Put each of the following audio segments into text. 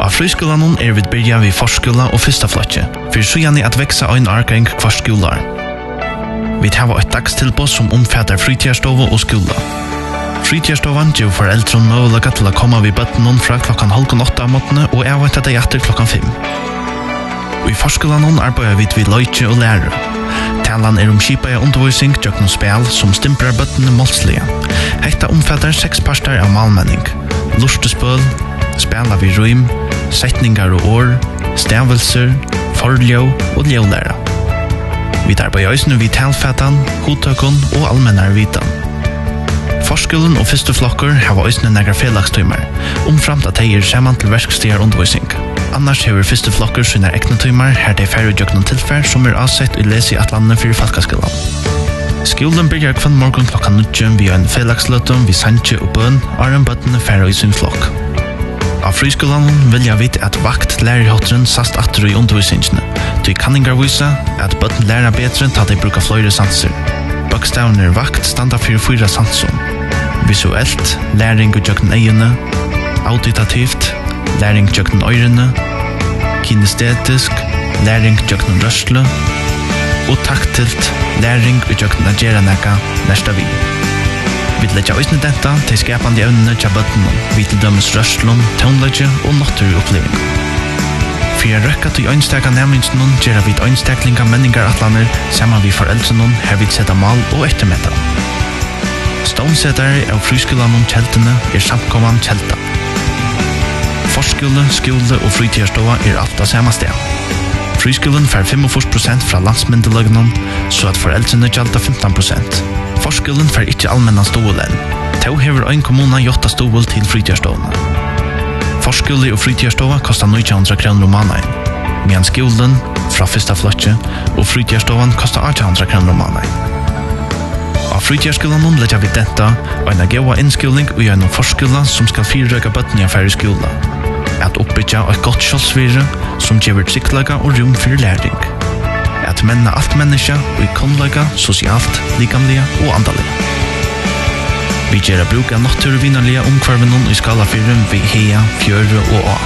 Av Frískúlanon vi byrja vid forskúla og fyrsta flokki, fyrir sjøjani at veksa ein argeng hver skúlar. Vi hava eitt dagstilbås som omfattar frítíðarstovu og skúla. Frítíðarstovan gjør foreldron mögulega til å komme vid bøttenon fra klokkan 7:30 av måttene og avventa deg etter klokkan 5. Og i forskúlanon arbeider vi vid leitje og lære. Talan skipaja undervisning gjøknum spel som stimprar bøttene målslige. Hetta omfattar 6 partar av malmenning, lustespøl, spela vid rym, setningar og år, stavelser, forljó og ljålæra. Vi arbeider også vid talfætan, hodtøkon og allmennar vitan. Forskúlen og fyrstu flokkur hava også negra felagstøymar, omframt at de saman til verkstigar undervisning. Annars hever fyrstu flokkur sina egna tøymar her de færre gjøknum tilfær som avsett i lesi atlanene fyrir falkaskolan. Skúlen byrjar kvann morgun klokkan 9 via en felagsløtum vi sanje og bøn en bøttene færre i sin flokk. Av Frískúlanon vilja vit at vakt lærerhottren sast atter i undervisningene. De kanningar visa at bøtten læra betre ta de bruka fløyre sanser. Bøkstavner vakt standa fyrir 4 sanser. Visuelt, læring og gjøkken eiene, auditativt, læring gjøkken øyrene, kinestetisk, læring gjøkken rørsle, og taktilt, læring og gjøkken agera neka næsta vi. Vi letja òsne detta til skapande evnene tja bøttene, vi til dømes rørslom, tøvnlegge og natturoppleving. Fyrir røkka til øynstaka nærmingsnon gjerra vi øynstaklinga menningaratlaner saman vi foreldrenon her vi setta mal og ettermeta. Stånsetare av Frískúlanon kjeltene samkomman kjelta. Forskúle, skúle og frítíðarstova alt av sama sted. Frískúlen fær 45% fra landsmyndeløgnon, så at foreldrene gjalda 15%. Forskúlen fær ikkje allmennan stovulen. Tau hever ein kommuna jotta stovul til frítíðarstovna. Forskúli og frítíðarstova kostar 900 kroner om månaden, medan skúlen fra fyrsta flokki og frítíðarstovan kostar 800 kroner om månaden. Av frítíðarskúlanon letja vi detta og en geua innskúling og gjennom forskúla som skal fyrrøka bøttene av færre skúla. At oppbyggja et godt kjølsvire som gjør trygglega og rom for læring. At menna alt menneska og i kunnlega, sosialt, likamlega og andalega. Vi gjør bruk av naturvinnerlige omkvarvenon i skalafyren ved hea, fjøre og å.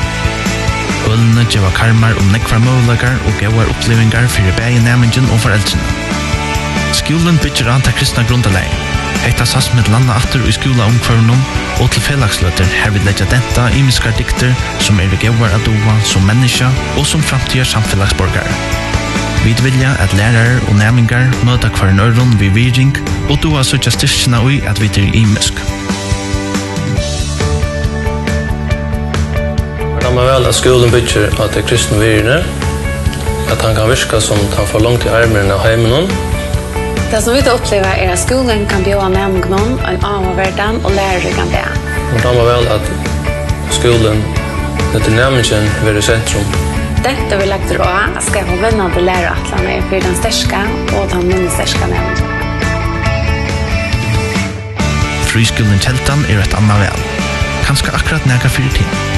Ølene gjør karmar nekvar møvlegar og gauar opplevingar for bægi nærmingen og foreldrene. Skúlen byggjer an til kristna grundaleg. Hetta sass med landa atter i skúla omkvarvenon og til felagsløter her vi letja denta imiskar dikter som gauar adova som menneska og som framtida samfelagsborgare. Vi vilja at lærere og nærmingar møta hver nøyron vi viring og doa søtja styrkina ui at vi imisk. Det er vel at skolen bygger at det kristne virene, at han kan virka som han får langt i armene av heimenon. Det som vi opplever at skolen kan bjøa nærmingnon, en annen verden og lærere kan det. Det er vel at skolen, etter nærmingen, vil i sentrum. Dette vil lagt råd at skal få vennende læreatlene for den største og den minne største nærmingen. Frískúlin Keldan et annet vel. Kanskje akkurat nega fyrir tid.